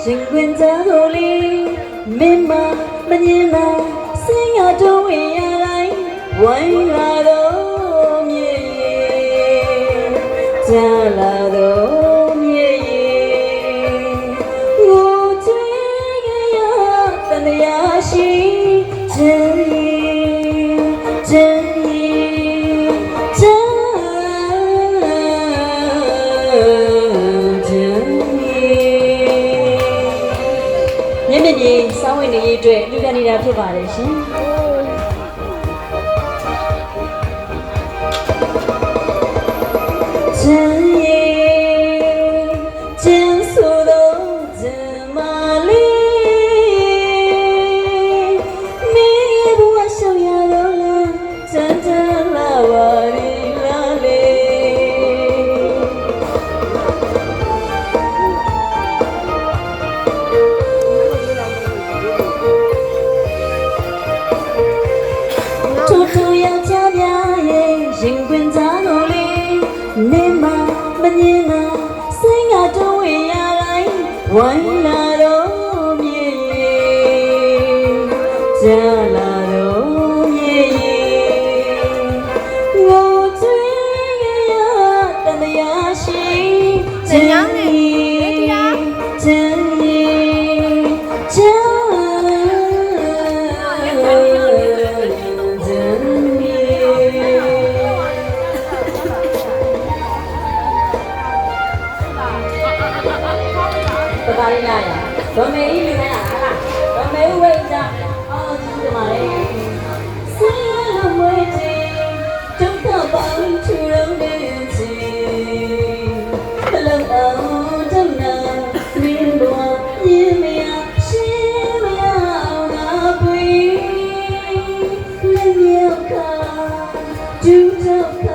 ရှင်ခွင်ကြတော်လေးမင်းမမငင်းသာစင်ရတော့ဝင်ရတိုင်းဝိုင်းလာတော့မြေကြားလာတော့မြေကိုချွေးကြရတန်ရာရှိချင်ချင်မျက်ရည်စောင်းဝင်နေရေးအတွက်လူကန်နေတာဖြစ်ပါတယ်ရှင်ချင်ရဲ့ချင်ဆိုတော့ချင်မလေးမင်းဘဝရှောင်ရတော့လားချမ်းသာလာပါရီလာလေရင်ခွင်သားတော်လေးနေမမငင်းသာစင်ကတော့ဝင်ရတိုင်းဝိုင်းလာတော့မြေကြားလာတော့မြေငိုချွေးရတန်ရာရှိချင်ရတရားချင်ချင်ဘာရရဗမေးလူနဲ့လားဗမေးဝိတ်ကြအော်ဒီမှာလေဆင်းရမွေးချင်ဒုက္ခပေါင်းချူလုံးနေချင်ဘလုံးအောင်တနာမင်းတို့ပြင်းမရရှင်းမရအောင်ငါပွေလက်မြောက်ကဒုက္ခ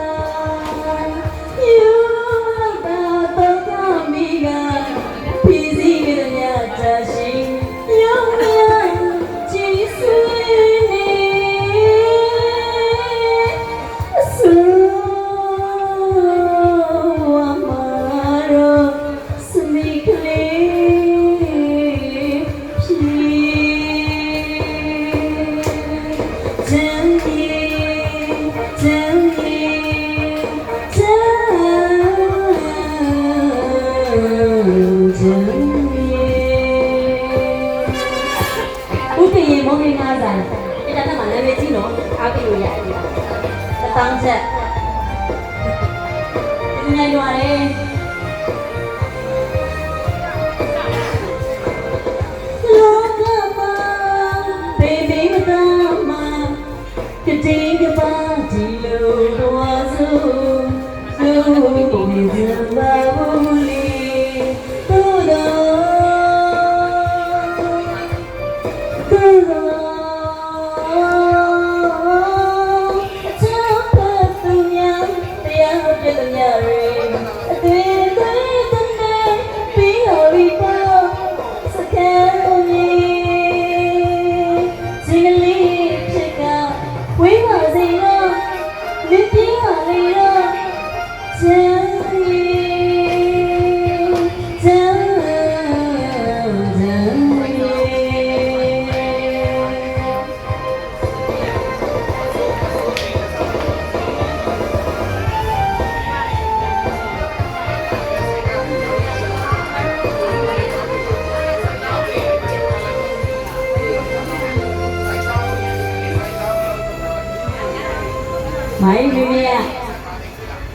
ဦးတင်ရင်မုန်းနေငါးဆိုင်ဒီတက်မှာနာမည်ကြီးနော်အားပေးလို့ရတယ်တထောင်ချက်ဒီနေ့ရွာလေလောကမှာဘေဘေမသားမှာကတိကပါဒီလိုတော့ဆိုလူကိုမြင်ပါဘူးလေတို့တော့မိုင်းမိမိက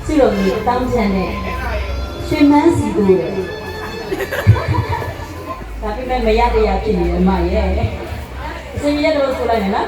စီတော်ကြီးတောင်းချင်တဲ့ရွှေမန်းစီတို့လေဒါပေမဲ့မရတရားဖြစ်နေတယ်မရဲ့အစင်ရတော့ဆိုလိုက်နေနော်